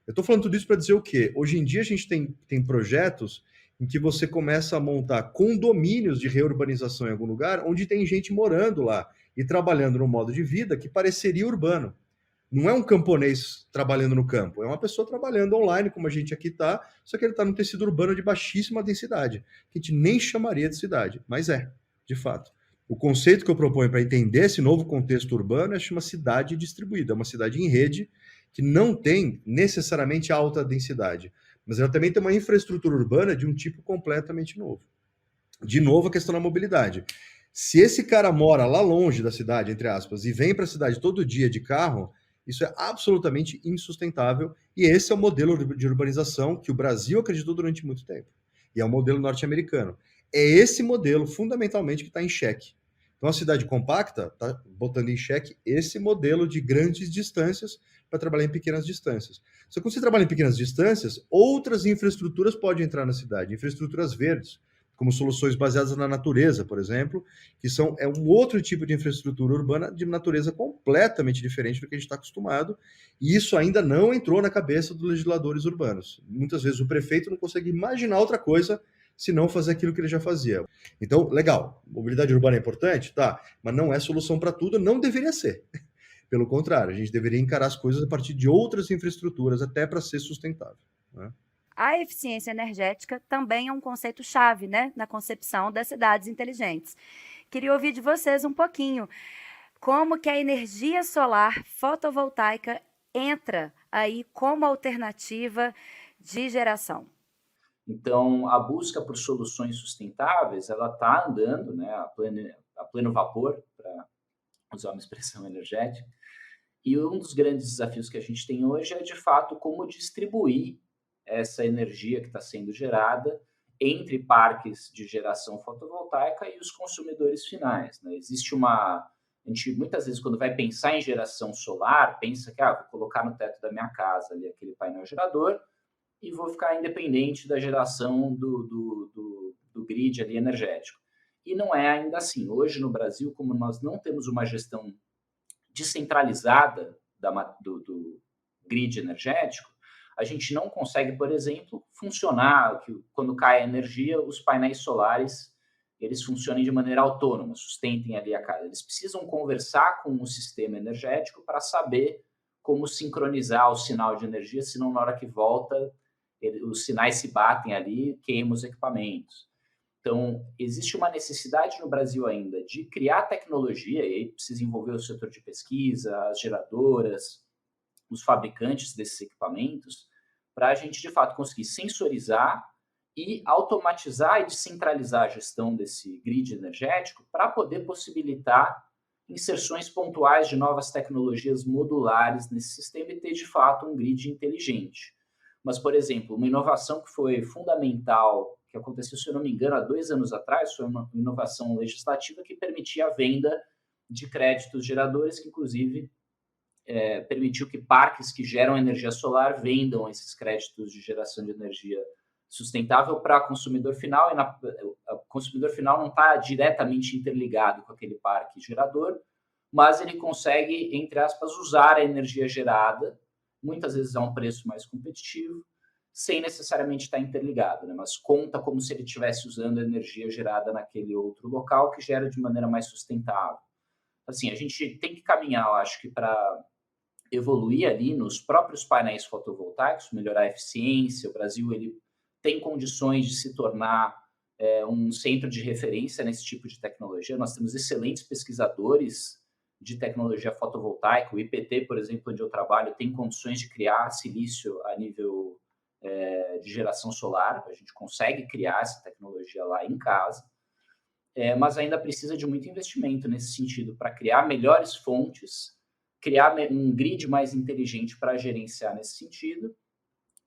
Eu estou falando tudo isso para dizer o quê? Hoje em dia a gente tem projetos em que você começa a montar condomínios de reurbanização em algum lugar, onde tem gente morando lá e trabalhando num modo de vida que pareceria urbano. Não é um camponês trabalhando no campo, é uma pessoa trabalhando online, como a gente aqui está, só que ele está num tecido urbano de baixíssima densidade, que a gente nem chamaria de cidade, mas de fato. O conceito que eu proponho para entender esse novo contexto urbano é uma cidade distribuída, uma cidade em rede, que não tem necessariamente alta densidade, mas ela também tem uma infraestrutura urbana de um tipo completamente novo. De novo, a questão da mobilidade. Se esse cara mora lá longe da cidade, entre aspas, e vem para a cidade todo dia de carro, isso é absolutamente insustentável, e esse é o modelo de urbanização que o Brasil acreditou durante muito tempo, e é o modelo norte-americano. É esse modelo, fundamentalmente, que está em xeque. Então, a cidade compacta está botando em xeque esse modelo de grandes distâncias para trabalhar em pequenas distâncias. Só que quando você trabalha em pequenas distâncias, outras infraestruturas podem entrar na cidade, infraestruturas verdes, como soluções baseadas na natureza, por exemplo, que é um outro tipo de infraestrutura urbana de natureza completamente diferente do que a gente está acostumado, e isso ainda não entrou na cabeça dos legisladores urbanos. Muitas vezes o prefeito não consegue imaginar outra coisa se não fazer aquilo que ele já fazia. Então, legal, mobilidade urbana é importante? Tá, mas não é solução para tudo, não deveria ser. Pelo contrário, a gente deveria encarar as coisas a partir de outras infraestruturas, até para ser sustentável, né? A eficiência energética também é um conceito-chave, né, na concepção das cidades inteligentes. Queria ouvir de vocês um pouquinho como que a energia solar fotovoltaica entra aí como alternativa de geração. Então, a busca por soluções sustentáveis, ela está andando, né, a pleno vapor, para usar uma expressão energética, e um dos grandes desafios que a gente tem hoje é, de fato, como distribuir essa energia que está sendo gerada entre parques de geração fotovoltaica e os consumidores finais, né? A gente, muitas vezes, quando vai pensar em geração solar, pensa que vou colocar no teto da minha casa ali aquele painel gerador e vou ficar independente da geração do grid ali energético. E não é ainda assim. Hoje, no Brasil, como nós não temos uma gestão descentralizada do grid energético, a gente não consegue, por exemplo, funcionar, que quando cai a energia, os painéis solares eles funcionem de maneira autônoma, sustentem ali a casa. Eles precisam conversar com o sistema energético para saber como sincronizar o sinal de energia, senão na hora que volta, os sinais se batem ali, queimam os equipamentos. Então, existe uma necessidade no Brasil ainda de criar tecnologia, e aí precisa envolver o setor de pesquisa, as geradoras, os fabricantes desses equipamentos, para a gente, de fato, conseguir sensorizar e automatizar e descentralizar a gestão desse grid energético para poder possibilitar inserções pontuais de novas tecnologias modulares nesse sistema e ter, de fato, um grid inteligente. Mas, por exemplo, uma inovação que foi fundamental, que aconteceu, se eu não me engano, há 2 anos atrás, foi uma inovação legislativa que permitia a venda de créditos geradores, que, inclusive, permitiu que parques que geram energia solar vendam esses créditos de geração de energia sustentável para consumidor final, e o consumidor final não está diretamente interligado com aquele parque gerador, mas ele consegue, entre aspas, usar a energia gerada, muitas vezes a um preço mais competitivo, sem necessariamente estar interligado, né? Mas conta como se ele estivesse usando a energia gerada naquele outro local que gera de maneira mais sustentável. Assim, a gente tem que caminhar, eu acho que para evoluir ali nos próprios painéis fotovoltaicos, melhorar a eficiência. O Brasil ele tem condições de se tornar um centro de referência nesse tipo de tecnologia. Nós temos excelentes pesquisadores de tecnologia fotovoltaica. O IPT, por exemplo, onde eu trabalho, tem condições de criar silício a nível de geração solar. A gente consegue criar essa tecnologia lá em casa, mas ainda precisa de muito investimento nesse sentido para criar melhores fontes, criar um grid mais inteligente para gerenciar nesse sentido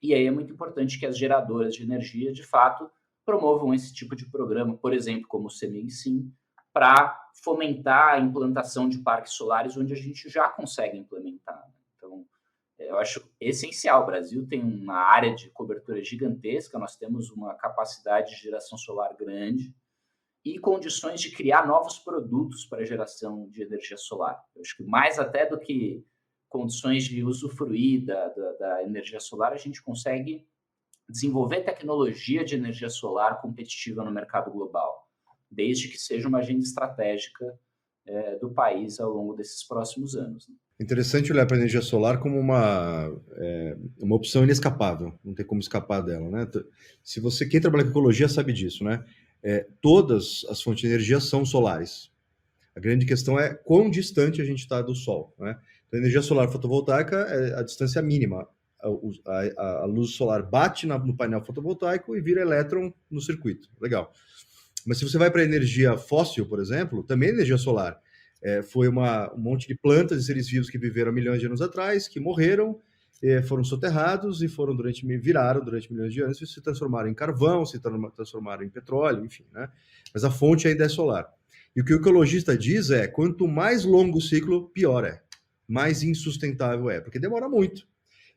E aí é muito importante que as geradoras de energia, de fato, promovam esse tipo de programa, por exemplo, como o CEMIG Sim, para fomentar a implantação de parques solares onde a gente já consegue implementar. Então, eu acho essencial. O Brasil tem uma área de cobertura gigantesca, nós temos uma capacidade de geração solar grande e condições de criar novos produtos para a geração de energia solar. Eu acho que mais até do que condições de usufruir da energia solar, a gente consegue desenvolver tecnologia de energia solar competitiva no mercado global, desde que seja uma agenda estratégica do país ao longo desses próximos anos. Interessante olhar para a energia solar como uma opção inescapável, não tem como escapar dela, né? Se você, quem trabalha com ecologia sabe disso, né? Todas as fontes de energia são solares. A grande questão é quão distante a gente está do Sol, né? Então, a energia solar fotovoltaica é a distância mínima. A luz solar bate no painel fotovoltaico e vira elétron no circuito. Legal. Mas se você vai para a energia fóssil, por exemplo, também é energia solar. Foi um monte de plantas e seres vivos que viveram milhões de anos atrás, que morreram, foram soterrados e viraram durante milhões de anos e se transformaram em carvão, se transformaram em petróleo, enfim, né? Mas a fonte ainda é solar. E o que o ecologista diz é, quanto mais longo o ciclo, pior é. Mais insustentável é, porque demora muito.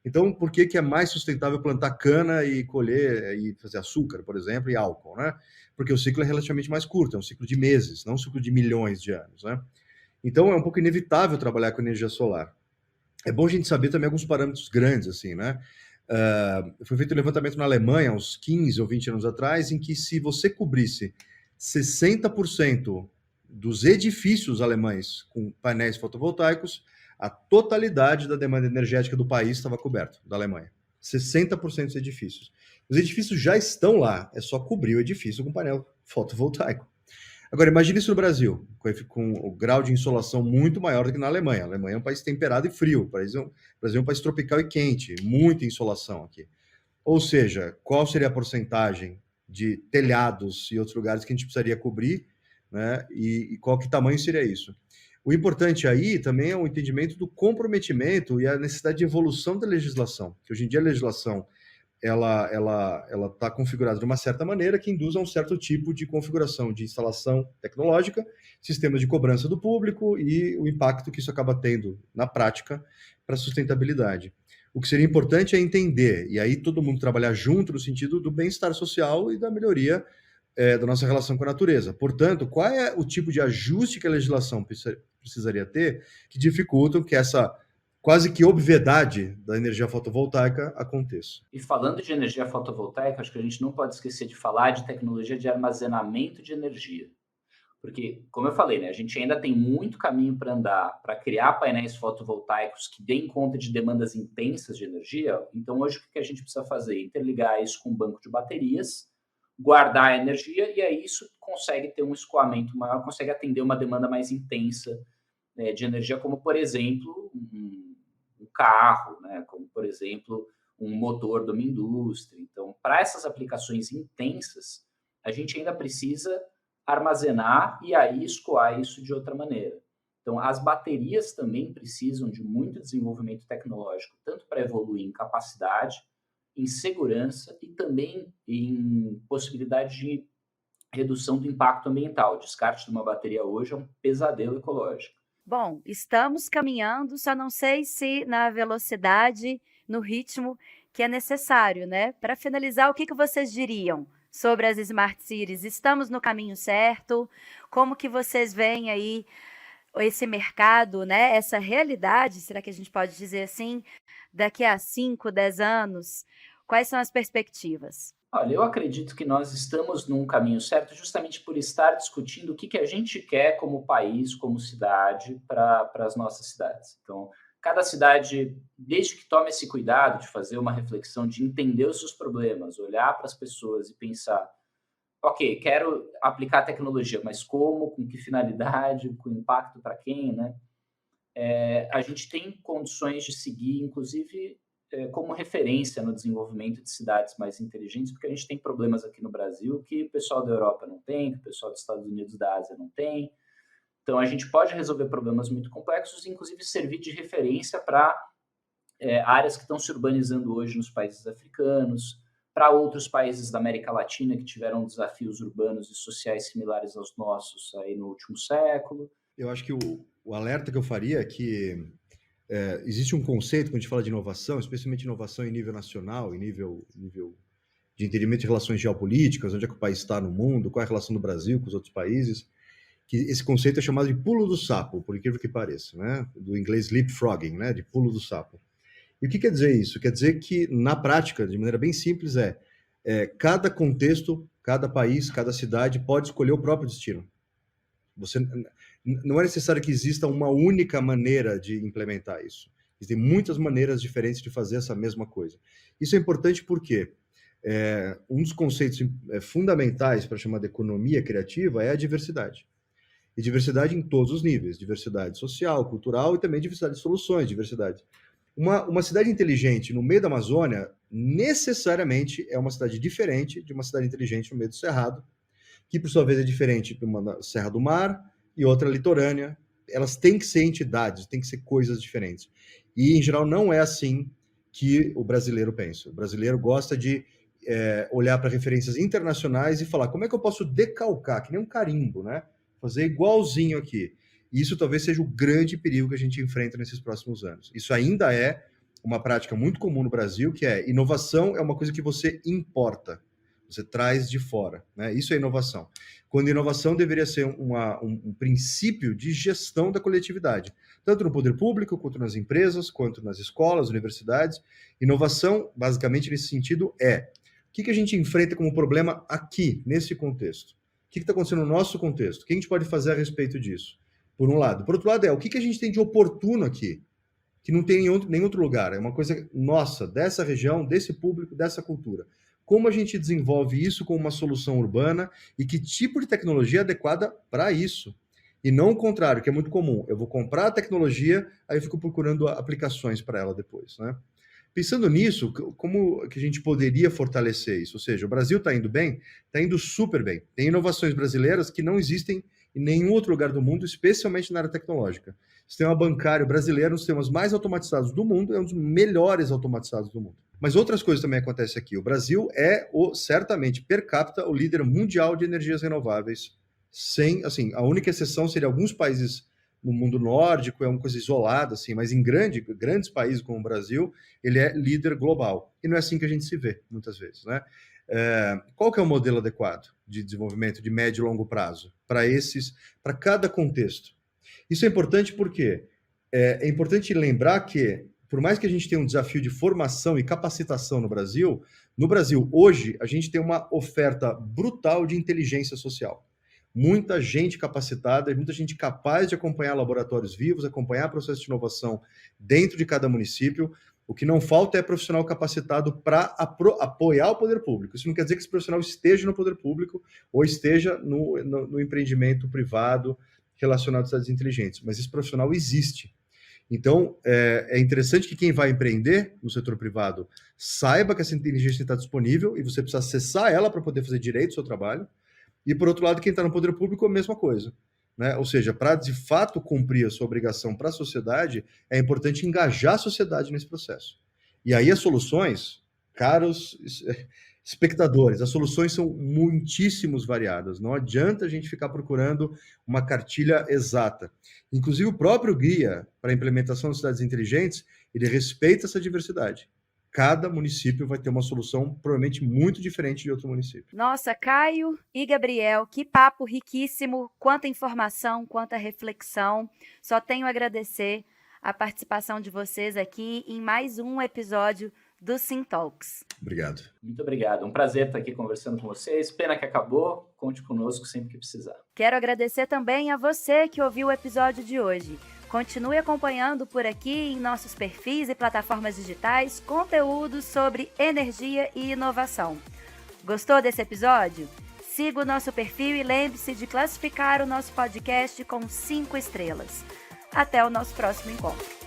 Então, por que é mais sustentável plantar cana e colher e fazer açúcar, por exemplo, e álcool, né? Porque o ciclo é relativamente mais curto, é um ciclo de meses, não um ciclo de milhões de anos, né? Então, é um pouco inevitável trabalhar com energia solar. É bom a gente saber também alguns parâmetros grandes, assim, né? Foi feito um levantamento na Alemanha, uns 15 ou 20 anos atrás, em que se você cobrisse 60% dos edifícios alemães com painéis fotovoltaicos, a totalidade da demanda energética do país estava coberta, da Alemanha. 60% dos edifícios. Os edifícios já estão lá, é só cobrir o edifício com painel fotovoltaico. Agora, imagine isso no Brasil, com o grau de insolação muito maior do que na Alemanha. A Alemanha é um país temperado e frio, o Brasil é um país tropical e quente, muita insolação aqui. Ou seja, qual seria a porcentagem de telhados e outros lugares que a gente precisaria cobrir, né? E qual que tamanho seria isso? O importante aí também é o entendimento do comprometimento e a necessidade de evolução da legislação, que hoje em dia a legislação ela está configurada de uma certa maneira que induz a um certo tipo de configuração de instalação tecnológica, sistemas de cobrança do público e o impacto que isso acaba tendo na prática para a sustentabilidade. O que seria importante é entender, e aí todo mundo trabalhar junto no sentido do bem-estar social e da melhoria da nossa relação com a natureza. Portanto, qual é o tipo de ajuste que a legislação precisaria ter que dificultam que essa quase que obviedade da energia fotovoltaica aconteça? E falando de energia fotovoltaica, acho que a gente não pode esquecer de falar de tecnologia de armazenamento de energia. Porque, como eu falei, né, a gente ainda tem muito caminho para andar para criar painéis fotovoltaicos que deem conta de demandas intensas de energia. Então, hoje, o que a gente precisa fazer? Interligar isso com um banco de baterias, guardar a energia, e aí isso consegue ter um escoamento maior, consegue atender uma demanda mais intensa de energia, como, por exemplo, um carro, né, como, por exemplo, um motor de uma indústria. Então, para essas aplicações intensas, a gente ainda precisa armazenar e aí escoar isso de outra maneira. Então, as baterias também precisam de muito desenvolvimento tecnológico, tanto para evoluir em capacidade, em segurança e também em possibilidade de redução do impacto ambiental. O descarte de uma bateria hoje é um pesadelo ecológico. Bom, estamos caminhando, só não sei se na velocidade, no ritmo que é necessário, né? Para finalizar, o que vocês diriam sobre as Smart Cities? Estamos no caminho certo? Como que vocês veem aí esse mercado, né? Essa realidade, será que a gente pode dizer assim, daqui a 5, 10 anos? Quais são as perspectivas? Olha, eu acredito que nós estamos num caminho certo justamente por estar discutindo o que a gente quer como país, como cidade, para as nossas cidades. Então, cada cidade, desde que tome esse cuidado de fazer uma reflexão, de entender os seus problemas, olhar para as pessoas e pensar, ok, quero aplicar tecnologia, mas como, com que finalidade, com impacto para quem, né? A gente tem condições de seguir, inclusive, como referência no desenvolvimento de cidades mais inteligentes, porque a gente tem problemas aqui no Brasil que o pessoal da Europa não tem, que o pessoal dos Estados Unidos da Ásia não tem. Então, a gente pode resolver problemas muito complexos e, inclusive, servir de referência para áreas que estão se urbanizando hoje nos países africanos, para outros países da América Latina que tiveram desafios urbanos e sociais similares aos nossos aí no último século. Eu acho que o alerta que eu faria é que existe um conceito, quando a gente fala de inovação, especialmente inovação em nível nacional, em nível de entendimento de relações geopolíticas, onde é que o país está no mundo, qual é a relação do Brasil com os outros países, que esse conceito é chamado de pulo do sapo, por incrível que pareça, né? Do inglês leapfrogging, né? De pulo do sapo. E o que quer dizer isso? Quer dizer que, na prática, de maneira bem simples, cada contexto, cada país, cada cidade pode escolher o próprio destino. Não é necessário que exista uma única maneira de implementar isso. Existem muitas maneiras diferentes de fazer essa mesma coisa. Isso é importante porque um dos conceitos fundamentais para chamar de economia criativa é a diversidade. E diversidade em todos os níveis. Diversidade social, cultural e também diversidade de soluções, diversidade. Uma cidade inteligente no meio da Amazônia necessariamente é uma cidade diferente de uma cidade inteligente no meio do Cerrado, que por sua vez é diferente de uma Serra do Mar e outra litorânea. Elas têm que ser entidades, têm que ser coisas diferentes. E, em geral, não é assim que o brasileiro pensa. O brasileiro gosta de olhar para referências internacionais e falar como é que eu posso decalcar, que nem um carimbo, né? Fazer igualzinho aqui. E isso talvez seja o grande perigo que a gente enfrenta nesses próximos anos. Isso ainda é uma prática muito comum no Brasil, que é inovação é uma coisa que você importa, você traz de fora, né? Isso é inovação. Quando inovação deveria ser um princípio de gestão da coletividade, tanto no poder público, quanto nas empresas, quanto nas escolas, universidades. Inovação, basicamente, nesse sentido, o que a gente enfrenta como problema aqui, nesse contexto? O que está acontecendo no nosso contexto? O que a gente pode fazer a respeito disso? Por um lado. Por outro lado, o que a gente tem de oportuno aqui, que não tem em nenhum outro lugar? É uma coisa nossa, dessa região, desse público, dessa cultura. Como a gente desenvolve isso como uma solução urbana e que tipo de tecnologia é adequada para isso? E não o contrário, que é muito comum. Eu vou comprar a tecnologia, aí eu fico procurando aplicações para ela depois, né? Pensando nisso, como que a gente poderia fortalecer isso? Ou seja, o Brasil está indo bem? Está indo super bem. Tem inovações brasileiras que não existem em nenhum outro lugar do mundo, especialmente na área tecnológica. O sistema bancário brasileiro é um dos sistemas mais automatizados do mundo, é um dos melhores automatizados do mundo. Mas outras coisas também acontecem aqui. O Brasil é, certamente, per capita, o líder mundial de energias renováveis. A única exceção seria alguns países no mundo nórdico, é uma coisa isolada, assim, mas em grandes países como o Brasil, ele é líder global. E não é assim que a gente se vê, muitas vezes, né? Qual que é o modelo adequado de desenvolvimento de médio e longo prazo para cada contexto? Isso é importante porque é importante lembrar que, por mais que a gente tenha um desafio de formação e capacitação no Brasil, hoje, a gente tem uma oferta brutal de inteligência social. Muita gente capacitada, muita gente capaz de acompanhar laboratórios vivos, acompanhar processos de inovação dentro de cada município. O que não falta é profissional capacitado para apoiar o poder público. Isso não quer dizer que esse profissional esteja no poder público ou esteja no empreendimento privado relacionado às cidades inteligentes, mas esse profissional existe. Então, é interessante que quem vai empreender no setor privado saiba que essa inteligência está disponível e você precisa acessar ela para poder fazer direito ao seu trabalho. E, por outro lado, quem está no poder público é a mesma coisa, né? Ou seja, para de fato cumprir a sua obrigação para a sociedade, é importante engajar a sociedade nesse processo. E aí as soluções, caros espectadores, as soluções são muitíssimos variadas. Não adianta a gente ficar procurando uma cartilha exata. Inclusive, o próprio guia para a implementação das cidades inteligentes, ele respeita essa diversidade. Cada município vai ter uma solução provavelmente muito diferente de outro município. Nossa, Caio e Gabriel, que papo riquíssimo, quanta informação, quanta reflexão. Só tenho a agradecer a participação de vocês aqui em mais um episódio do Sim Talks. Obrigado. Muito obrigado. Um prazer estar aqui conversando com vocês. Pena que acabou. Conte conosco sempre que precisar. Quero agradecer também a você que ouviu o episódio de hoje. Continue acompanhando por aqui em nossos perfis e plataformas digitais conteúdos sobre energia e inovação. Gostou desse episódio? Siga o nosso perfil e lembre-se de classificar o nosso podcast com 5 estrelas. Até o nosso próximo encontro.